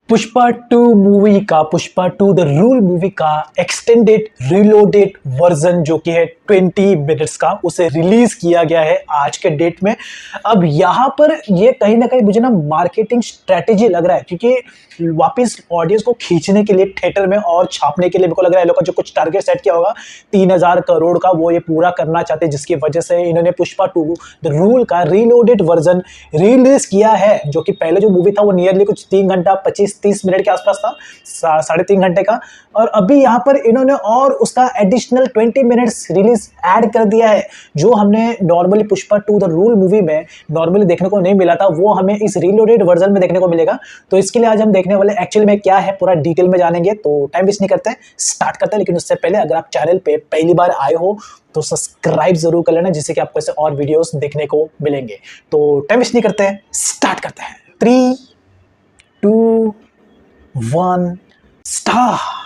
Pushpa two movie का Pushpa two The Rule movie का extended reloaded version जो कि है 20 मिनट्स का, उसे रिलीज किया गया है आज के डेट में। अब यहाँ पर ये कहीं ना कहीं मुझे ना मार्केटिंग स्ट्रेटेजी लग रहा है, क्योंकि वापस ऑडियंस को खींचने के लिए थिएटर में और छापने के लिए मेरे को लग रहा है लोगों का जो कुछ टारगेट सेट किया होगा 3000 करोड़ का, वो ये पूरा करना चाहते हैं, जिसकी वजह से इन्होंने पुष्पा टू द रूल का रिलोडेड वर्जन रिलीज किया है। जो कि पहले जो मूवी था वो नियरली कुछ 3 घंटा 25-30 मिनट के आसपास था, 3.5 घंटे का, और अभी यहाँ पर इन्होंने और उसका एडिशनल 20 मिनट्स रिलीज ऐड कर दिया है। जो हमने normally Pushpa two The Rule movie में नॉर्मली देखने को नहीं मिला था, वो हमें इस रिलोडेड वर्जन में देखने को मिलेगा। तो इसके लिए आज हम देखने वाले एक्चुअली में क्या है पूरा डिटेल में जानेंगे। तो टाइम वेस्ट नहीं करते हैं, स्टार्ट करते हैं। लेकिन उससे पहले अगर आप चैनल पे पहली बार आए हो तो सब्सक्राइब जरूर कर लेना, जिससे कि आपको ऐसे और वीडियोस देखने को मिलेंगे। तो टाइम वेस्ट नहीं करते हैं, स्टार्ट करते हैं। 3, 2, 1 स्टार्ट।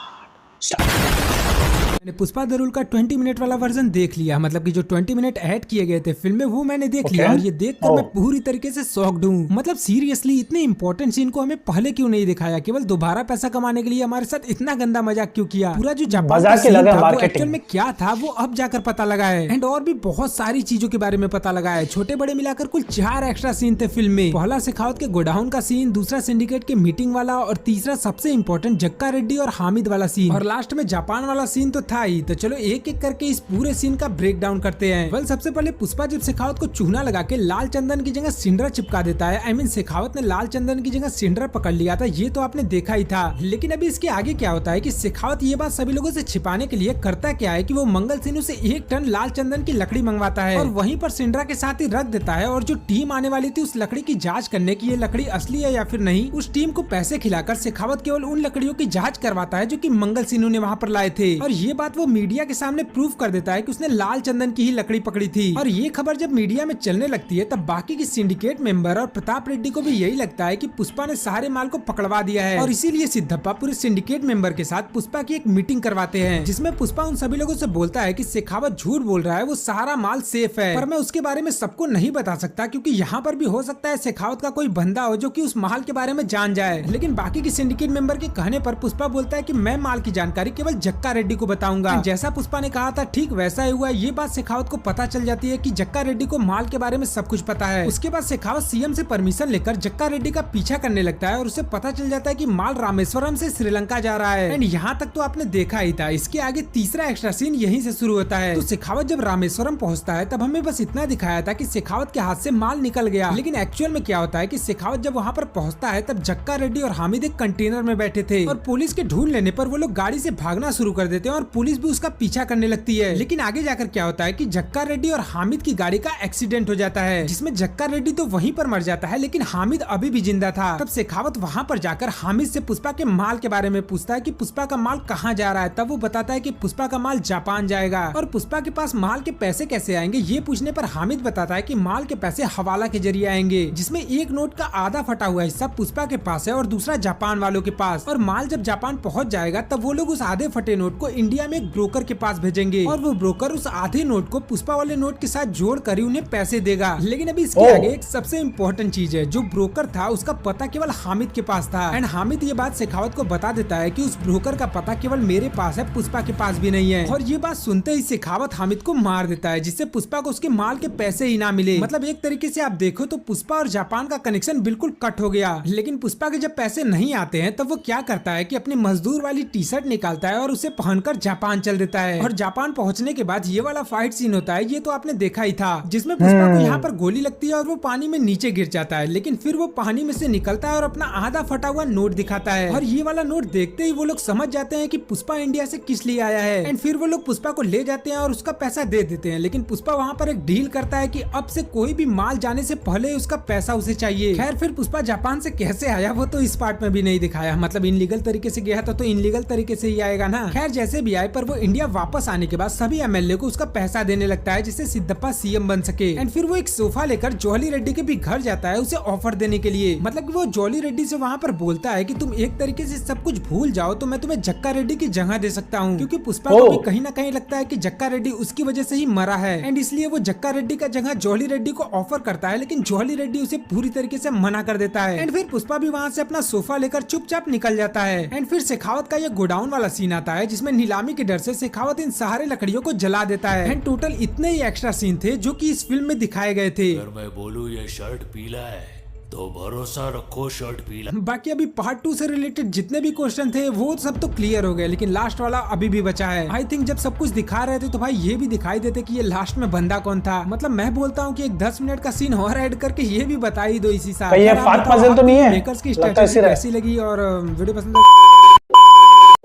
मैंने पुष्पा द रूल का 20 मिनट वाला वर्जन देख लिया, मतलब कि जो 20 मिनट ऐड किए गए थे फिल्म में वो मैंने देख लिया, और ये देखकर मैं पूरी तरीके से शॉक्ड हूँ। मतलब सीरियसली इतने इंपॉर्टेंट सीन को हमें पहले क्यों नहीं दिखाया? केवल दोबारा पैसा कमाने के लिए हमारे साथ इतना गंदा मजाक क्यों किया? पूरा जो जापान का सीन था वो एक्चुअल में क्या था वो अब जाकर पता लगा है। एंड और भी बहुत सारी चीजों के बारे में पता लगा है। छोटे बड़े मिलाकर कुल 4 एक्स्ट्रा सीन थे फिल्म में। पहला शेखावत के गोडाउन का सीन, दूसरा सिंडिकेट के मीटिंग वाला, और तीसरा सबसे इम्पोर्टेंट जक्का रेड्डी और हामिद वाला सीन, और लास्ट में जापान वाला सीन तो था ही। तो चलो एक एक करके इस पूरे सीन का ब्रेक डाउन करते हैं। वेल, सबसे पहले पुष्पा जब शेखावत को चूना लगा के लाल चंदन की जगह सिंडरा चिपका देता है, आई मीन शेखावत ने लाल चंदन की जगह सिंडरा पकड़ लिया था, ये तो आपने देखा ही था। लेकिन अभी इसके आगे क्या होता है कि शेखावत ये बात सभी लोगों से छिपाने के लिए करता क्या है कि वो मंगल सिन्नू से 1 टन लाल चंदन की लकड़ी मंगवाता है और वहीं पर सिंडरा के साथ ही रख देता है। और जो टीम आने वाली थी उस लकड़ी की जाँच करने की, ये लकड़ी असली है या फिर नहीं, उस टीम को पैसे खिलाकर शेखावत केवल उन लकड़ियों की जाँच करवाता है जो की मंगल सिन्नू ने वहाँ पर लाए थे। और ये बात वो मीडिया के सामने प्रूफ कर देता है कि उसने लाल चंदन की ही लकड़ी पकड़ी थी। और ये खबर जब मीडिया में चलने लगती है तब बाकी की सिंडिकेट मेंबर और प्रताप रेड्डी को भी यही लगता है कि पुष्पा ने सारे माल को पकड़वा दिया है। और इसीलिए सिद्धप्पा पूरे सिंडिकेट मेंबर के साथ पुष्पा की एक मीटिंग करवाते हैं, जिसमें पुष्पा उन सभी लोगों से बोलता है कि शेखावत झूठ बोल रहा है, वो सारा माल सेफ है, पर मैं उसके बारे में सबको नहीं बता सकता, क्योंकि यहाँ पर भी हो सकता है शेखावत का कोई बंदा हो जो कि उस माल के बारे में जान जाए। लेकिन बाकी की सिंडिकेट मेंबर के कहने पर पुष्पा बोलता है कि मैं माल की जानकारी केवल जक्का रेड्डी को बताऊंगा। जैसा पुष्पा ने कहा था ठीक वैसा ही हुआ। ये बात शेखावत को पता चल जाती है कि जक्का रेड्डी को माल के बारे में सब कुछ पता है। उसके बाद शेखावत सीएम से परमिशन लेकर जक्का रेड्डी का पीछा करने लगता है और उसे पता चल जाता है कि माल रामेश्वरम से श्रीलंका जा रहा है। एंड यहाँ तक तो आपने देखा ही था। इसके आगे तीसरा एक्स्ट्रा सीन यहीं से शुरू होता है। तो शेखावत जब रामेश्वरम पहुँचता है तब हमें बस इतना दिखाया था कि शेखावत के हाथ से माल निकल गया, लेकिन एक्चुअल में क्या होता है कि शेखावत जब वहाँ पर पहुँचता है तब जक्का रेड्डी और हामिद एक कंटेनर में बैठे थे, और पुलिस के ढूंढ लेने पर वो लोग गाड़ी से भागना शुरू कर देते हैं और पुलिस भी उसका पीछा करने लगती है। लेकिन आगे जाकर क्या होता है कि जक्का रेड्डी और हामिद की गाड़ी का एक्सीडेंट हो जाता है, जिसमें जक्का रेड्डी तो वहीं पर मर जाता है, लेकिन हामिद अभी भी जिंदा था। तब शेखावत वहां पर जाकर हामिद से पुष्पा के माल के बारे में पूछता है कि पुष्पा का माल कहां जा रहा है। तब वो बताता है कि पुष्पा का माल जापान जाएगा, और पुष्पा के पास माल के पैसे कैसे आएंगे ये पूछने पर हामिद बताता है कि माल के पैसे हवाला के जरिए आएंगे, जिसमें एक नोट का आधा फटा हुआ हिस्सा पुष्पा के पास है और दूसरा जापान वालों के पास। और माल जब जापान पहुँच जाएगा तब वो लोग उस आधे फटे नोट को इंडिया में एक ब्रोकर के पास भेजेंगे, और वो ब्रोकर उस आधे नोट को पुष्पा वाले नोट के साथ जोड़कर ही उन्हें पैसे देगा। लेकिन अभी इसके आगे एक सबसे इम्पोर्टेंट चीज है। जो ब्रोकर था उसका पता केवल हामिद के पास था, एंड हामिद ये बात शेखावत को बता देता है कि उस ब्रोकर का पता केवल मेरे पास है, पुष्पा के पास भी नहीं है। और ये बात सुनते ही शेखावत हामिद को मार देता है, जिससे पुष्पा को उसके माल के पैसे ही ना मिले। मतलब एक तरीके से आप देखो तो पुष्पा और जापान का कनेक्शन बिल्कुल कट हो गया। लेकिन पुष्पा के जब पैसे नहीं आते हैं तब वो क्या करता है कि अपनी मजदूर वाली टी शर्ट निकालता है और उसे पहनकर जापान चल देता है। और जापान पहुंचने के बाद ये वाला फाइट सीन होता है, ये तो आपने देखा ही था, जिसमें पुष्पा को यहाँ पर गोली लगती है और वो पानी में नीचे गिर जाता है। लेकिन फिर वो पानी में से निकलता है और अपना आधा फटा हुआ नोट दिखाता है, और ये वाला नोट देखते ही वो लोग समझ जाते हैं कि पुष्पा इंडिया से किस लिए आया है। एंड फिर वो लोग पुष्पा को ले जाते हैं और उसका पैसा दे देते हैं। लेकिन पुष्पा वहाँ पर एक डील करता है कि अब से कोई भी माल जाने से पहले उसका पैसा उसे चाहिए। खैर फिर पुष्पा जापान से कैसे आया वो तो इस पार्ट में भी नहीं दिखाया, मतलब इनलीगल तरीके से गया था तो इनलीगल तरीके से ही आएगा ना। खैर जैसे भी आए, पर वो इंडिया वापस आने के बाद सभी एमएलए को उसका पैसा देने लगता है जिससे सिद्धप्पा सीएम बन सके। एंड फिर वो एक सोफा लेकर जॉली रेड्डी के भी घर जाता है उसे ऑफर देने के लिए। मतलब कि वो जॉली रेड्डी से वहाँ पर बोलता है कि तुम एक तरीके से सब कुछ भूल जाओ तो मैं तुम्हें जक्का रेड्डी की जगह दे सकता हूँ, क्योंकि पुष्पा को भी कहीं ना कहीं लगता है कि जक्का रेड्डी उसकी वजह से ही मरा है। एंड इसलिए वो जक्का रेड्डी का जगह जॉली रेड्डी को ऑफर करता है, लेकिन जॉली रेड्डी उसे पूरी तरीके से मना कर देता है। एंड फिर पुष्पा भी वहाँ से अपना सोफा लेकर चुपचाप निकल जाता है। एंड फिर शेखावत का ये गोडाउन वाला सीन आता है जिसमें नीलामी के डर से शेखावत इन सारे लकड़ियों को जला देता है। एंड टोटल इतने ही एक्स्ट्रा सीन थे जो कि इस फिल्म में दिखाए गए थे। अगर मैं बोलूं ये शर्ट पीला है तो भरोसा रखो शर्ट पीला। बाकी अभी पार्ट 2 से रिलेटेड जितने भी क्वेश्चन थे वो सब तो क्लियर हो गए, लेकिन लास्ट वाला अभी भी बचा है। आई थिंक जब सब कुछ दिखा रहे थे तो भाई ये भी दिखाई देते कि ये लास्ट में बंदा कौन था। मतलब मैं बोलता हूँ कि एक 10 मिनट का सीन और ऐड करके ये भी बता ही दो इसी साथ। ये फाट पजल तो नहीं है? मेकर्स की स्ट्रेटजी कैसी लगी और वीडियो पसंद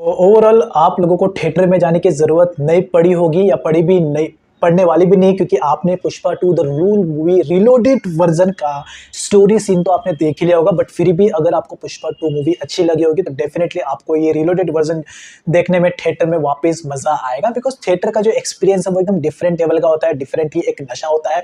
ओवरऑल आप लोगों को थिएटर में जाने की जरूरत नहीं पड़ी होगी या पड़ी भी नहीं, पढ़ने वाली भी नहीं, क्योंकि आपने Pushpa 2 the Rule movie reloaded version का स्टोरी सीन तो आपने देख ही लिया होगा। बट फिर भी अगर आपको पुष्पा 2 मूवी अच्छी लगी होगी तो डेफिनेटली आपको ये रिलोडेड वर्जन देखने में थिएटर में वापस मजा आएगा, बिकॉज थिएटर का जो एक्सपीरियंस है वो एकदम डिफरेंट लेवल का होता है, डिफरेंट ही एक नशा होता है।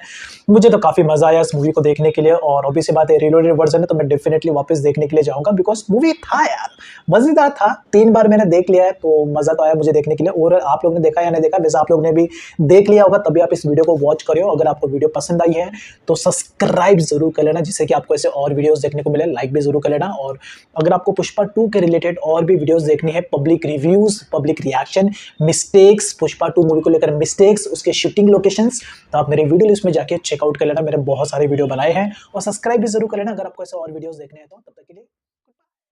मुझे तो काफ़ी मजा आया इस मूवी को देखने के लिए, और ऑब्वियस सी बात है रिलोडेड वर्जन है तो मैं डेफिनेटली वापस देखने के लिए जाऊँगा, बिकॉज मूवी था यार, मजेदार था। 3 बार मैंने देख लिया है तो मजा तो आया मुझे देखने के लिए। और आप लोगों ने देखा या नहीं देखा, वैसे आप लोगों ने भी देख लिया होगा तभी आप इस वीडियो को वॉच करियो। अगर आपको वीडियो पसंद आई है तो सब्सक्राइब जरूर कर लेना, जिससे कि आपको ऐसे और वीडियोस देखने को मिले। लाइक भी जरूर कर लेना। और अगर आपको पुष्पा 2 के रिलेटेड और भी वीडियोस देखनी है, public reviews, public reaction, mistakes, Pushpa 2 movie को लेकर मिस्टेक्स, उसके शूटिंग लोकेशंस, तो आप मेरे वीडियो लिस्ट में जाके चेकआउट कर लेना। मेरे बहुत सारे वीडियो बनाए हैं। और सब्सक्राइब भी जरूर कर लेना अगर आपको ऐसे और वीडियोस देखने हैं तो। तब तक के लिए